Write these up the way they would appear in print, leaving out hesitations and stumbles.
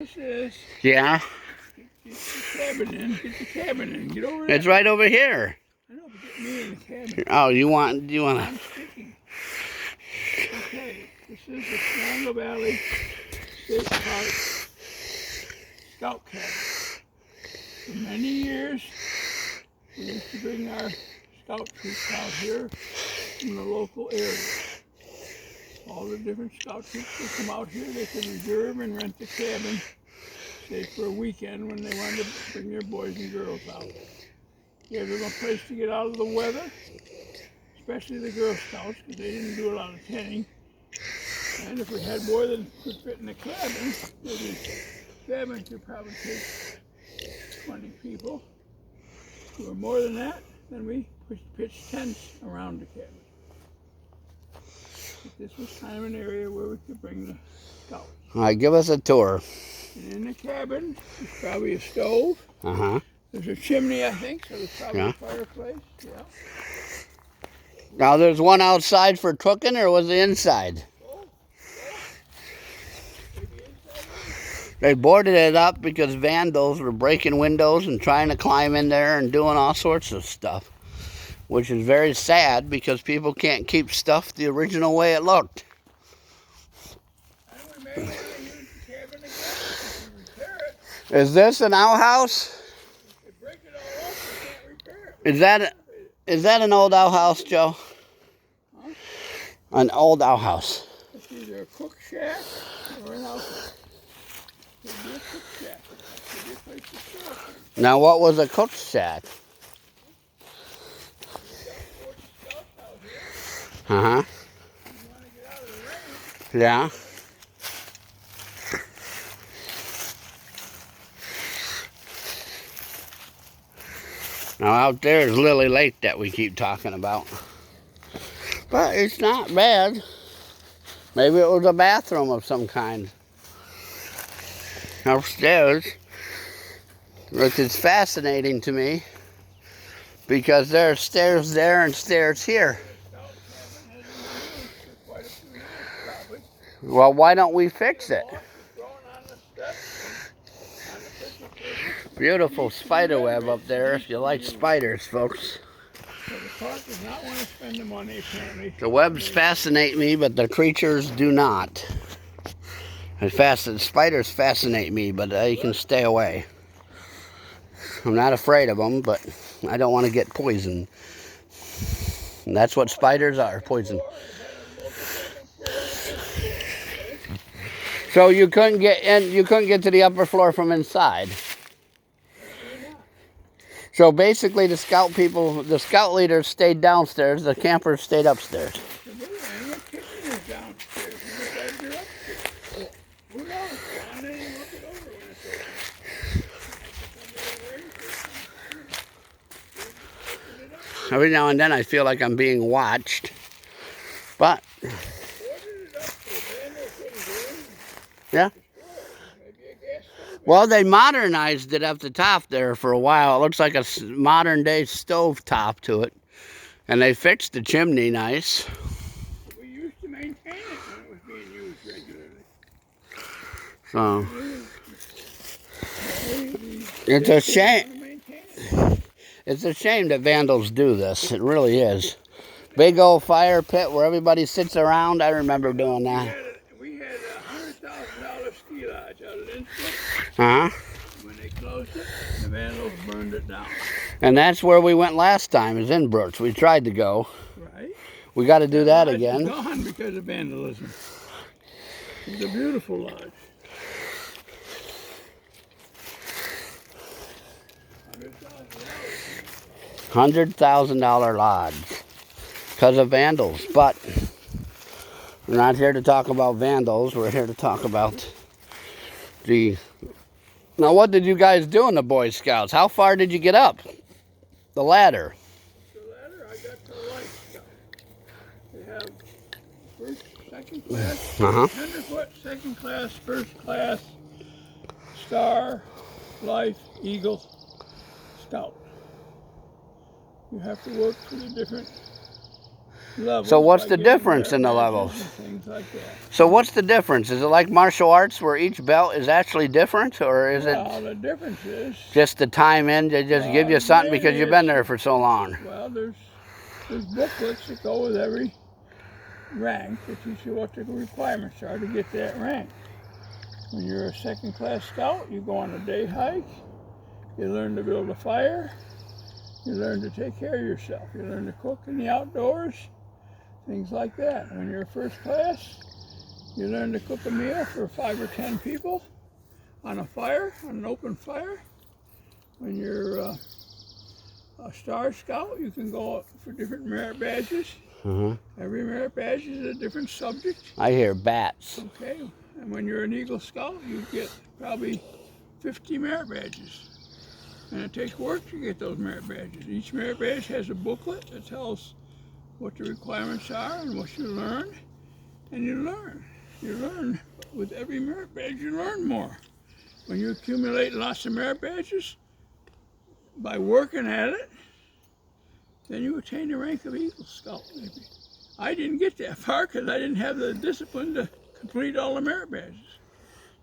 This is. Yeah? Get the cabin in. Get the cabin in. Get over there. It's right over here. I know, but get me in the cabin. Oh, you want I'm speaking. Okay, this is the Chenago Valley State Park Scout Cabin. For many years, we used to bring our scout troops out here from the local area. All the different scout troops would come out here. They could reserve and rent the cabin, say for a weekend when they wanted to bring their boys and girls out. Gave them a place to get out of the weather, especially the Girl Scouts, because they didn't do a lot of tanning. And if we had more than could fit in the cabin, the cabin could probably take 20 people. If we were more than that, then we pitched tents around the cabin. But this was kind of an area where we could bring the scouts. All right, give us a tour. And in the cabin, there's probably a stove. Uh-huh. There's a chimney, I think, so there's probably a fireplace. Yeah. Now, there's one outside for cooking, or was it inside? They boarded it up because vandals were breaking windows and trying to climb in there and doing all sorts of stuff, which is very sad because people can't keep stuff the original way it looked. Is this an outhouse? Is that an old outhouse, Joe? Huh? An old outhouse. It's either a cook shack or an outhouse. Could be a cook shack. Could be a place to store things. Now, what was a cook shack? Uh-huh. Yeah. Now out there is Lily Lake that we keep talking about. But it's not bad. Maybe it was a bathroom of some kind. Upstairs, which is fascinating to me because there are stairs there and stairs here. Well, why don't we fix it? Beautiful spider web up there if you like spiders, folks. So the park does not want to spend the money, apparently. The webs fascinate me, but the creatures do not. Spiders fascinate me, but they can stay away. I'm not afraid of them, but I don't want to get poisoned. And that's what spiders are, poison. So you couldn't get in, you couldn't get to the upper floor from inside. So basically the scout leaders stayed downstairs, the campers stayed upstairs. Every now and then I feel like I'm being watched, but yeah. Well, they modernized it up the top there for a while. It looks like a modern day stove top to it. And they fixed the chimney nice. We used to maintain it when it was being used regularly. So, it's a shame. It's a shame that vandals do this. It really is. Big old fire pit where everybody sits around. I remember doing that. We had a $100,000 ski lodge out of Innsbruck. Uh-huh. When they closed it, the vandals burned it down. And that's where we went last time, is in Brooks. We tried to go. Right. We got to do that again. It's gone because of vandalism. It's a beautiful lodge. $100,000 lodge because of vandals. But we're not here to talk about vandals. We're here to talk about the... Now, what did you guys do in the Boy Scouts? How far did you get up? The ladder. The ladder, I got to the Life Scout. They have first, second class, 100-foot, second class, first class, Star, Life, Eagle, Scout. You have to work for the different levels. So what's by the getting difference in the merit badges levels? and things like that. So what's the difference? Is it like martial arts where each belt is actually different, or is Well, it the difference is just the time in? They just give you something because you've been there for so long. Well, there's booklets that go with every rank that teach you what the requirements are to get that rank. When you're a second-class scout, you go on a day hike. You learn to build a fire. You learn to take care of yourself. You learn to cook in the outdoors, things like that. When you're first class, you learn to cook a meal for 5 or 10 people on a fire, on an open fire. When you're a Star Scout, you can go out for different merit badges. Every merit badge is a different subject. I hear bats. Okay, and when you're an Eagle Scout, you get probably 50 merit badges. And it takes work to get those merit badges. Each merit badge has a booklet that tells what the requirements are and what you learn. And you learn. You learn. With every merit badge, you learn more. When you accumulate lots of merit badges, by working at it, then you attain the rank of Eagle Scout, maybe. I didn't get that far because I didn't have the discipline to complete all the merit badges.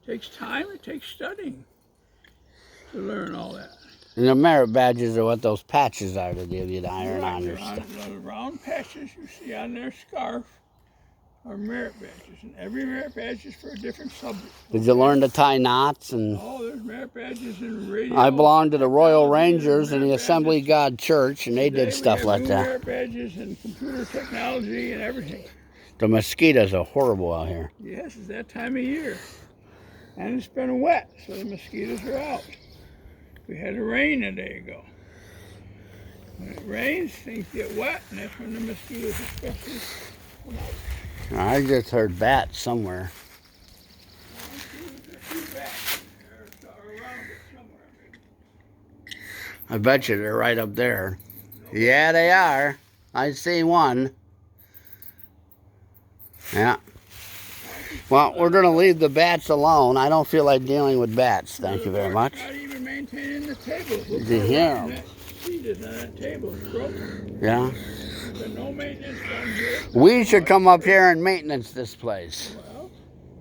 It takes time, it takes studying to learn all that. And the merit badges are what those patches are to give you the iron on your stuff. The round patches you see on their scarf are merit badges, and every merit badge is for a different subject. Did you learn to tie knots? And oh, there's merit badges in radio. I belonged to the Royal Rangers in the Assembly of God Church, and they Today did stuff like that. merit badges and computer technology and everything. The mosquitoes are horrible out here. Yes, it's that time of year. And it's been wet, so the mosquitoes are out. We had a rain a day ago. When it rains, things get wet, and that's when the mosquitoes especially come out. I just heard bats somewhere. I bet you they're right up there. Yeah, they are. I see one. Yeah. Well, we're going to leave the bats alone. I don't feel like dealing with bats. Thank you very much. Not even maintaining the table. Did you hear them? That seat is on that table. It's broken. Yeah. There's no maintenance done here. We should come up here and maintenance this place. Well,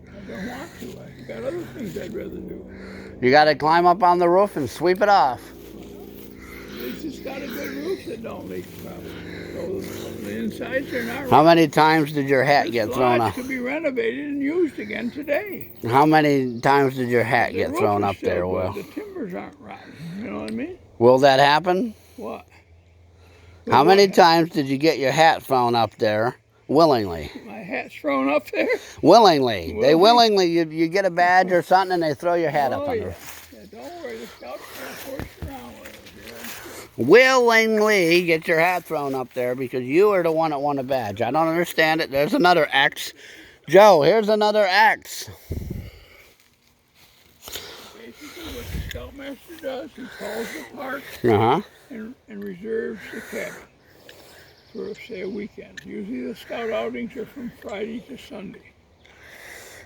I don't want to. I've got other things I'd rather do. You got to climb up on the roof and sweep it off. At least it's got a good roof that don't leak, probably. So the insides are not. How many times did your hat get thrown up? It could be renovated and used again today. How many times did your hat get thrown up there, Will? The timbers aren't rotten. You know what I mean? Will that happen? What? How many times did you get your hat thrown up there willingly? My hat's thrown up there? Willingly. They willingly, you get a badge or something and they throw your hat up on Yeah, there. don't worry, the scouts will force you around with it. Willingly get your hat thrown up there because you are the one that won a badge. I don't understand it. There's another X. Joe, here's another X. Basically what the scoutmaster does, he calls the park and reserves the cabin for, say, a weekend. Usually the scout outings are from Friday to Sunday.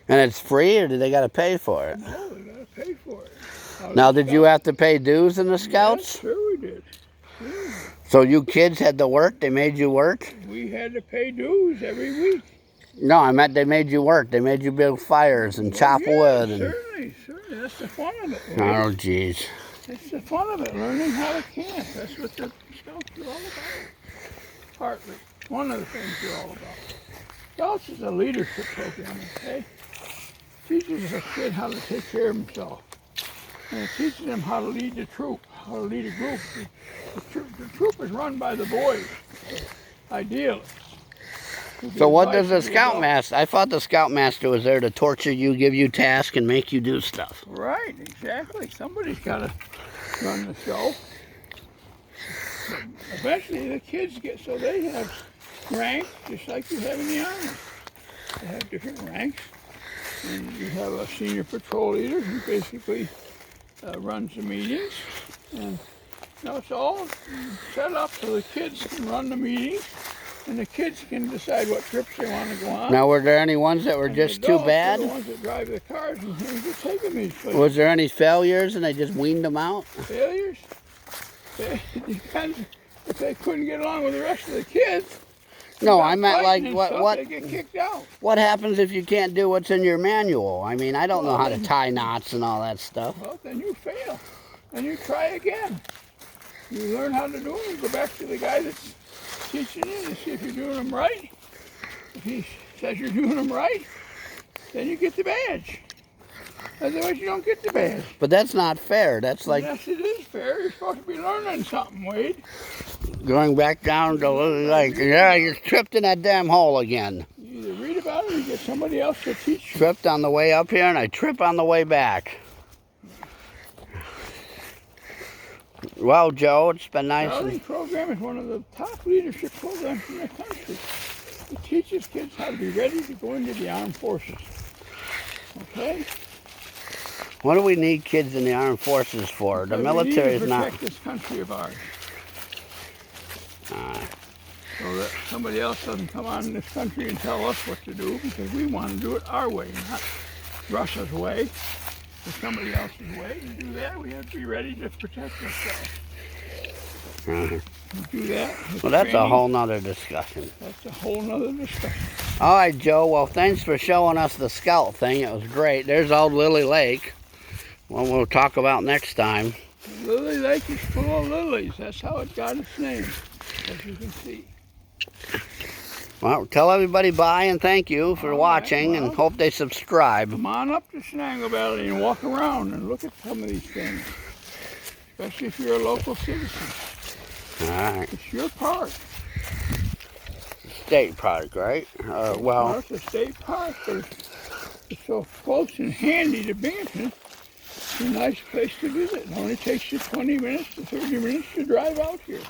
And it's free, or do they got to pay for it? No, they got to pay for it. Now, did you have to pay dues in the scouts? Yes, sure we did. Yeah. So you kids had to work? They made you work? We had to pay dues every week. No, I meant they made you work. They made you build fires and chop wood. And... Certainly. That's the fun of it. Oh, geez. That's the fun of it, learning how to camp. That's what the scouts are all about. Partly. One of the things they're all about. Scouts is a leadership program, okay? Teaches a kid how to take care of himself. And it teaches them how to lead the troop, how to lead a group. The troop is run by the boys, ideally. So what does the scoutmaster, I thought the scoutmaster was there to torture you, give you tasks, and make you do stuff. Right, exactly. Somebody's got to run the show. But eventually the kids get, so they have ranks just like you have in the Army. They have different ranks. And you have a senior patrol leader who basically runs the meetings. And it's all set up so the kids can run the meetings. And the kids can decide what trips they want to go on. Now, were there any ones that were just too bad? The ones that drive the cars and things that take them these places. Was there any failures and they just weaned them out? Failures? It depends. If they couldn't get along with the rest of the kids, No, I meant like Fighting and what stuff, what they get kicked out. what happens if you can't do what's in your manual? I mean, I don't know how to tie knots and all that stuff. Well, then you fail. Then you try again. You learn how to do them. You go back to the guy that's teaching you to see if you're doing them right. If he says you're doing them right, then you get the badge. Otherwise, you don't get the badge. But that's not fair. That's like Yes, it is fair. You're supposed to be learning something, Wade. going back down to like, yeah, you tripped in that damn hole again. You either read about it or you get somebody else to teach you. Tripped on the way up here and I trip on the way back. Well, Joe, it's been nice. The Routing program is one of the top leadership programs in the country. It teaches kids how to be ready to go into the armed forces. Okay? What do we need kids in the armed forces for? The Because military we is need to not. protect this country of ours. So that somebody else doesn't come on in this country and tell us what to do, because we want to do it our way, not Russia's way or somebody else's way. To do that, we have to be ready to protect ourselves. Uh-huh. To do that. Well, that's a training, whole nother discussion. That's a whole nother discussion. All right, Joe. Well, thanks for showing us the scout thing. It was great. There's old Lily Lake. Well, we'll talk about next time. Lily Lake is full of lilies. That's how it got its name, as you can see. Well, tell everybody bye and thank you for watching, and hope they subscribe. Come on up to Chenago Valley and walk around and look at some of these things, especially if you're a local citizen. All right. It's your park. State park, right? Well, Well, it's a state park, but it's so close and handy to Banton. It's a nice place to visit. It only takes you 20 minutes to 30 minutes to drive out here.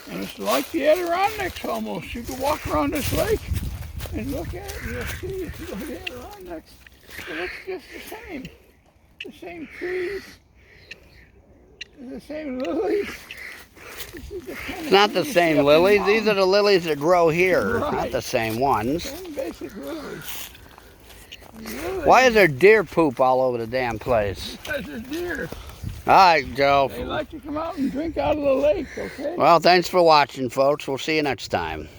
And it's like the Adirondacks almost. You can walk around this lake and look at it, and you'll see if you go to the Adirondacks. It looks just the same. The same trees, the same lilies. it's not the same lilies. These are the lilies that grow here, not Right. the same ones. Same basic lilies. Why is there deer poop all over the damn place? Because they're deer. All right, Joe. They like to come out and drink out of the lake, okay? Well, thanks for watching, folks. We'll see you next time.